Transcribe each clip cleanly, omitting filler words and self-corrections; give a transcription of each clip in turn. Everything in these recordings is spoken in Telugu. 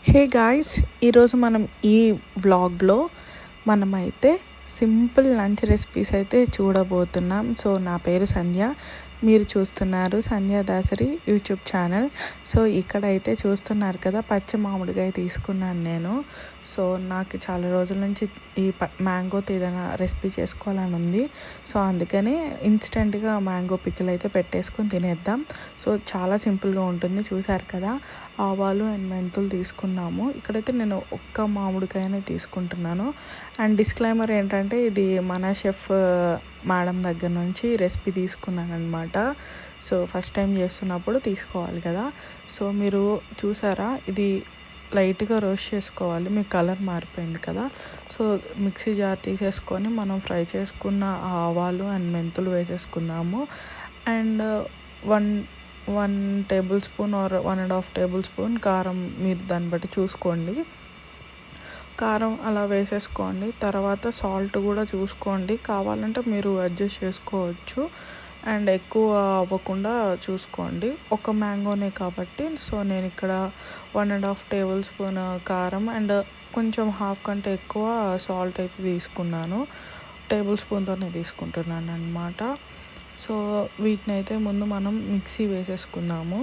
హే గాయ్స్, ఈరోజు మనం ఈ వ్లాగ్లో మనమైతే సింపుల్ లంచ్ రెసిపీస్ అయితే చూడబోతున్నాం. సో నా పేరు సంధ్య, మీరు చూస్తున్నారు సంధ్య దాసరి యూట్యూబ్ ఛానల్. సో ఇక్కడైతే చూస్తున్నారు కదా, పచ్చి మామిడికాయ తీసుకున్నాను నేను. సో నాకు చాలా రోజుల నుంచి ఈ మ్యాంగోతో ఏదైనా రెసిపీ చేసుకోవాలని ఉంది. సో అందుకని ఇన్స్టెంట్గా మ్యాంగో పికిల్ అయితే పెట్టేసుకొని తినేద్దాం. సో చాలా సింపుల్గా ఉంటుంది, చూసారు కదా. ఆవాలు అండ్ మెంతులు తీసుకున్నాము. ఇక్కడైతే నేను ఒక్క మామిడికాయనే తీసుకుంటున్నాను. అండ్ డిస్క్లైమర్ ఏంటంటే, ఇది మన షెఫ్ మేడం దగ్గర నుంచి రెసిపీ తీసుకున్నాను అనమాట. సో ఫస్ట్ టైం చేస్తున్నప్పుడు తీసుకోవాలి కదా. సో మీరు చూసారా, ఇది లైట్గా రోస్ట్ చేసుకోవాలి. మీ కలర్ మారిపోయింది కదా. సో మిక్సీ జార్ తీసేసుకొని మనం ఫ్రై చేసుకున్న ఆవాలు అండ్ మెంతులు వేసేసుకుందాము. And one one table spoon or 1.5 table spoon కారం, మీరు దాన్ని బట్టి చూసుకోండి. కారం అలా వేసేసుకోండి. తర్వాత సాల్ట్ కూడా చూసుకోండి, కావాలంటే మీరు అడ్జస్ట్ చేసుకోవచ్చు. అండ్ ఎక్కువ అవ్వకుండా చూసుకోండి, ఒక మ్యాంగోనే కాబట్టి. సో నేను ఇక్కడ 1.5 టేబుల్ స్పూన్ కారం అండ్ కొంచెం హాఫ్ కంటే ఎక్కువ సాల్ట్ అయితే తీసుకున్నాను. టేబుల్ స్పూన్తోనే తీసుకుంటున్నాను అనమాట. సో వీటిని అయితే ముందు మనం మిక్సీ వేసేసుకుందాము.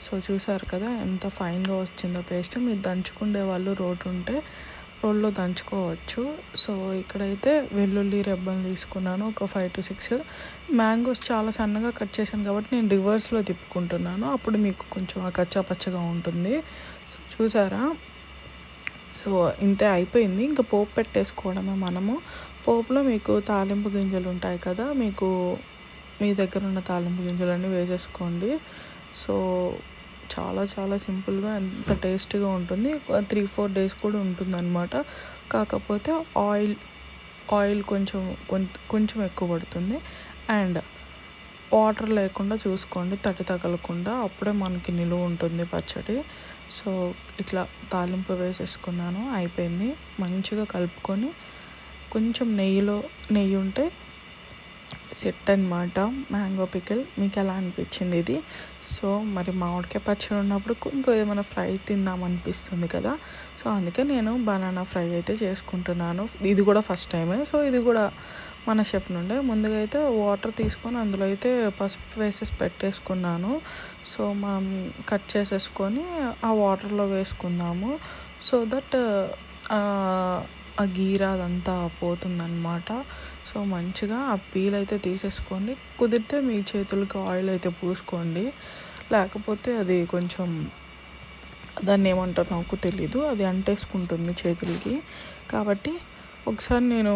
సో చూసారు కదా ఎంత ఫైన్గా వచ్చిందో పేస్ట్. మీరు దంచుకునే వాళ్ళు రోడ్ ఉంటే రోల్లో దంచుకోవచ్చు. సో ఇక్కడైతే వెల్లుల్లి రెబ్బలు తీసుకున్నాను, ఒక 5 to 6. మ్యాంగోస్ చాలా సన్నగా కట్ చేశాను కాబట్టి నేను రివర్స్లో తిప్పుకుంటున్నాను, అప్పుడు మీకు కొంచెం ఆ కచ్చా పచ్చగా ఉంటుంది. సో చూసారా. సో ఇంతే, అయిపోయింది. ఇంకా పోపు పెట్టేసుకోవడమే మనము. పోపులో మీకు తాలింపు గింజలు ఉంటాయి కదా, మీకు మీ దగ్గర ఉన్న తాలింపు గింజలన్నీ వేసేసుకోండి. సో చాలా చాలా సింపుల్గా ఎంత టేస్టీగా ఉంటుంది. 3-4 days కూడా ఉంటుందన్నమాట. కాకపోతే ఆయిల్ కొంచెం ఎక్కువ పడుతుంది. అండ్ వాటర్ లేకుండా చూసుకోండి, తడి తగలకుండా, అప్పుడే మనకి నిలువ ఉంటుంది పచ్చడి. సో ఇట్లా తాలింపు వేసేసుకున్నాను, అయిపోయింది. మంచిగా కలుపుకొని కొంచెం నెయ్యి ఉంటే సెట్ అనమాట మ్యాంగో పికిల్. మీకు ఎలా అనిపించింది ఇది? సో మరి మామిడికాయ పచ్చడి ఉన్నప్పుడు ఇంకో ఏమైనా ఫ్రై తిందాం అనిపిస్తుంది కదా. సో అందుకే నేను బనానా ఫ్రై అయితే చేసుకుంటున్నాను. ఇది కూడా ఫస్ట్ టైమే. సో ఇది కూడా మన షెఫ్ నుండే. ముందుగా అయితే వాటర్ తీసుకొని అందులో అయితే పసుపు వేసేసి పెట్టేసుకున్నాను. సో మనం కట్ చేసేసుకొని ఆ వాటర్లో వేసుకుందాము. సో దట్ ఆ గీర అదంతా పోతుందన్నమాట. సో మంచిగా ఆ పీల్ అయితే తీసేసుకోండి. కుదిరితే మీ చేతులకి ఆయిల్ అయితే పూసుకోండి, లేకపోతే అది కొంచెం దాన్ని ఏమంటారు నాకు తెలీదు, అది అంటేసుకుంటుంది చేతులకి. కాబట్టి ఒకసారి నేను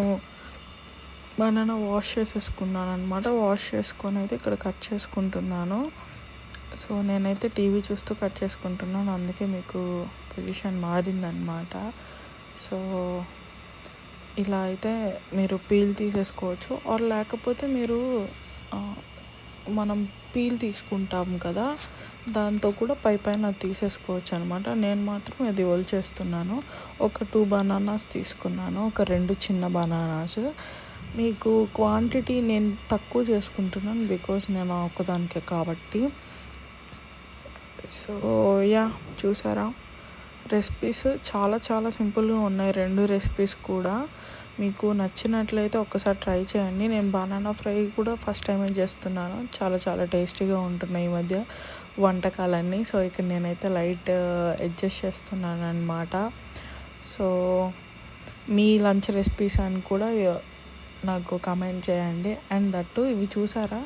బనానా వాష్ చేసేసుకున్నాను అనమాట. వాష్ చేసుకొని అయితే ఇక్కడ కట్ చేసుకుంటున్నాను. సో నేనైతే టీవీ చూస్తూ కట్ చేసుకుంటున్నాను, అందుకే మీకు పొజిషన్ మారిందనమాట. సో ఇలా అయితే మీరు పీల్ తీసేసుకోవచ్చు. ఆర్ లేకపోతే మీరు మనం పీల్ తీసుకుంటాం కదా, దాంతో కూడా పైన తీసేసుకోవచ్చు అనమాట. నేను మాత్రం ఇది చేస్తున్నాను. ఒక 2 బనానాస్ తీసుకున్నాను, ఒక 2 చిన్న బనానాస్. మీకు క్వాంటిటీ నేను తక్కువ చేసుకుంటున్నాను, బికాస్ నేను ఒక్కదానికే కాబట్టి. సో చూసారా, రెసిపీస్ చాలా చాలా సింపుల్గా ఉన్నాయి, 2 రెసిపీస్ కూడా. మీకు నచ్చినట్లయితే ఒక్కసారి ట్రై చేయండి. నేను బనానా ఫ్రై కూడా ఫస్ట్ టైమే చేస్తున్నాను. చాలా చాలా టేస్టీగా ఉంటున్నాయి ఈ మధ్య వంటకాలన్నీ. సో ఇక్కడ నేనైతే లైట్ అడ్జస్ట్ చేస్తున్నాను అనమాట. సో మీ లంచ్ రెసిపీస్ అని కూడా నాకు కామెంట్ చేయండి. అండ్ దట్టు ఇవి చూసారా,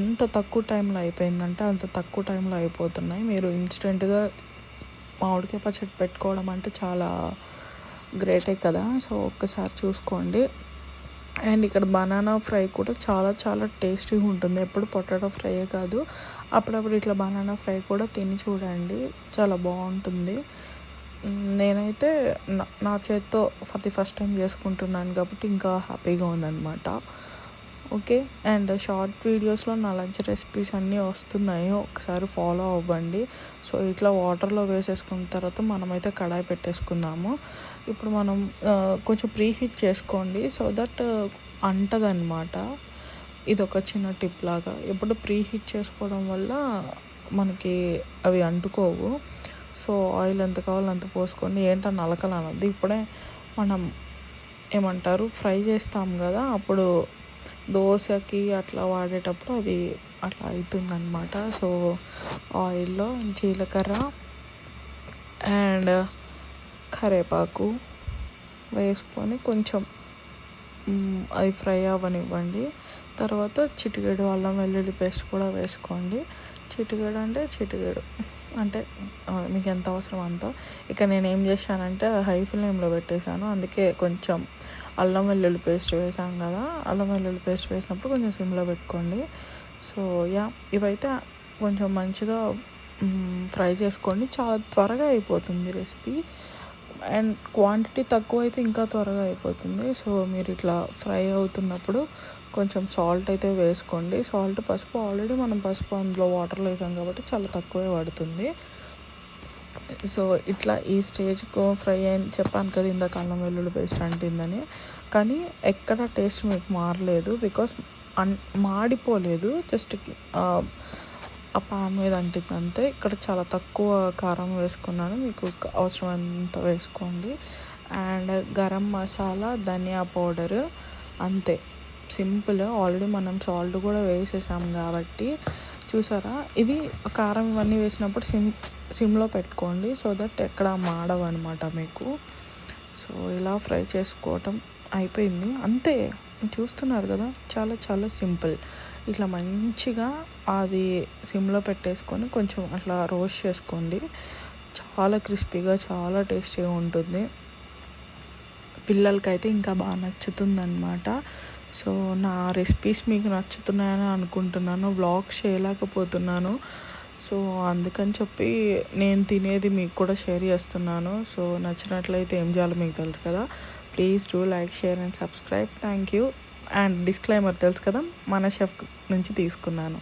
ఎంత తక్కువ టైంలో అయిపోయిందంటే అంత తక్కువ టైంలో అయిపోతున్నాయి. మీరు ఇన్స్టెంట్గా మామిడికాయ పచ్చడి పెట్టుకోవడం అంటే చాలా గ్రేటే కదా. సో ఒక్కసారి చూసుకోండి. అండ్ ఇక్కడ బనానా ఫ్రై కూడా చాలా చాలా టేస్టీగా ఉంటుంది. ఎప్పుడు పొటాటో ఫ్రైయే కాదు, అప్పుడప్పుడు ఇట్లా బనానా ఫ్రై కూడా తిని చూడండి, చాలా బాగుంటుంది. నేనైతే నా చేత్తో ఫస్ట్ టైం చేసుకుంటున్నాను కాబట్టి ఇంకా హ్యాపీగా ఉందన్నమాట. ఓకే. అండ్ షార్ట్ వీడియోస్లో నా లంచ్ రెసిపీస్ అన్నీ వస్తున్నాయి, ఒకసారి ఫాలో అవ్వండి. సో ఇట్లా వాటర్లో వేసేసుకున్న తర్వాత మనమైతే కడాయి పెట్టేసుకుందాము. ఇప్పుడు మనం కొంచెం ప్రీహీట్ చేసుకోండి, సో దట్ అంటదన్నమాట. ఇది ఒక చిన్న టిప్ లాగా. ఎప్పుడు ప్రీహీట్ చేసుకోవడం వల్ల మనకి అవి అంటుకోవు. సో ఆయిల్ ఎంత కావాలో అంత పోసుకోండి. ఏంటని అలకలనొద్దు. ఇప్పుడే మనం ఏమంటారు ఫ్రై చేస్తాం కదా, అప్పుడు దోశకి అట్లా వాడేటప్పుడు అది అట్లా అవుతుందన్నమాట. సో ఆయిల్లో జీలకర్ర అండ్ కరివేపాకు వేసుకొని కొంచెం అది ఫ్రై అవ్వనివ్వండి. తర్వాత చిటికెడు అల్లం వెల్లుల్లి పేస్ట్ కూడా వేసుకోండి. చిటికెడు అంటే మీకు ఎంత అవసరం అంత. ఇక నేను ఏం చేశానంటే హై ఫ్లేమ్లో పెట్టేశాను, అందుకే కొంచెం అల్లం వెల్లుల్లి పేస్ట్ వేసాం కదా, అల్లం వెల్లుల్లి పేస్ట్ వేసినప్పుడు కొంచెం సిమ్లో పెట్టుకోండి. సో ఇవైతే కొంచెం మంచిగా ఫ్రై చేసుకోండి. చాలా త్వరగా అయిపోతుంది రెసిపీ, అండ్ క్వాంటిటీ తక్కువ అయితే ఇంకా త్వరగా అయిపోతుంది. సో మీరు ఇట్లా ఫ్రై అవుతున్నప్పుడు కొంచెం సాల్ట్ అయితే వేసుకోండి. సాల్ట్, పసుపు ఆల్రెడీ మనం పసుపు అందులో వాటర్లో వేసాం కాబట్టి చాలా తక్కువే పడుతుంది. సో ఇట్లా ఈ స్టేజ్కు ఫ్రై అయింది. చెప్పాను కదా ఇందాక అల్లం వెల్లుల్లి పేస్ట్ అంటిందని, కానీ ఎక్కడ టేస్ట్ మీకు మారలేదు, బికాస్ మాడిపోలేదు, జస్ట్ ఆ పాన్ మీద అంటింది అంతే. ఇక్కడ చాలా తక్కువ కారం వేసుకున్నాను, మీకు అవసరమైనంత వేసుకోండి. అండ్ గరం మసాలా, ధనియా పౌడర్ అంతే, సింపుల్. ఆల్రెడీ మనం సాల్ట్ కూడా వేసేసాం కాబట్టి చూసారా. ఇది కారం ఇవన్నీ వేసినప్పుడు సిమ్లో పెట్టుకోండి, సో దట్ ఎక్కడ మాడవన్నమాట మీకు. సో ఇలా ఫ్రై చేసుకోవటం అయిపోయింది అంతే. చూస్తున్నారు కదా, చాలా చాలా సింపుల్. ఇట్లా మంచిగా అది సిమ్లో పెట్టేసుకొని కొంచెం అట్లా రోస్ట్ చేసుకోండి. చాలా క్రిస్పీగా, చాలా టేస్టీగా ఉంటుంది. పిల్లలకైతే ఇంకా బాగా నచ్చుతుందన్నమాట. సో నా రెసిపీస్ మీకు నచ్చుతున్నాయని అనుకుంటున్నాను. వ్లాగ్స్ చేయలేకపోతున్నాను, సో అందుకని చెప్పి నేను తినేది మీకు కూడా షేర్ చేస్తున్నాను. సో నచ్చినట్లయితే ఏం చేయాలో మీకు తెలుసు కదా, please do like, share and subscribe. Thank you. And disclaimer తెలుసు కదా, మన షెఫ్ నుంచి తీసుకున్నాను.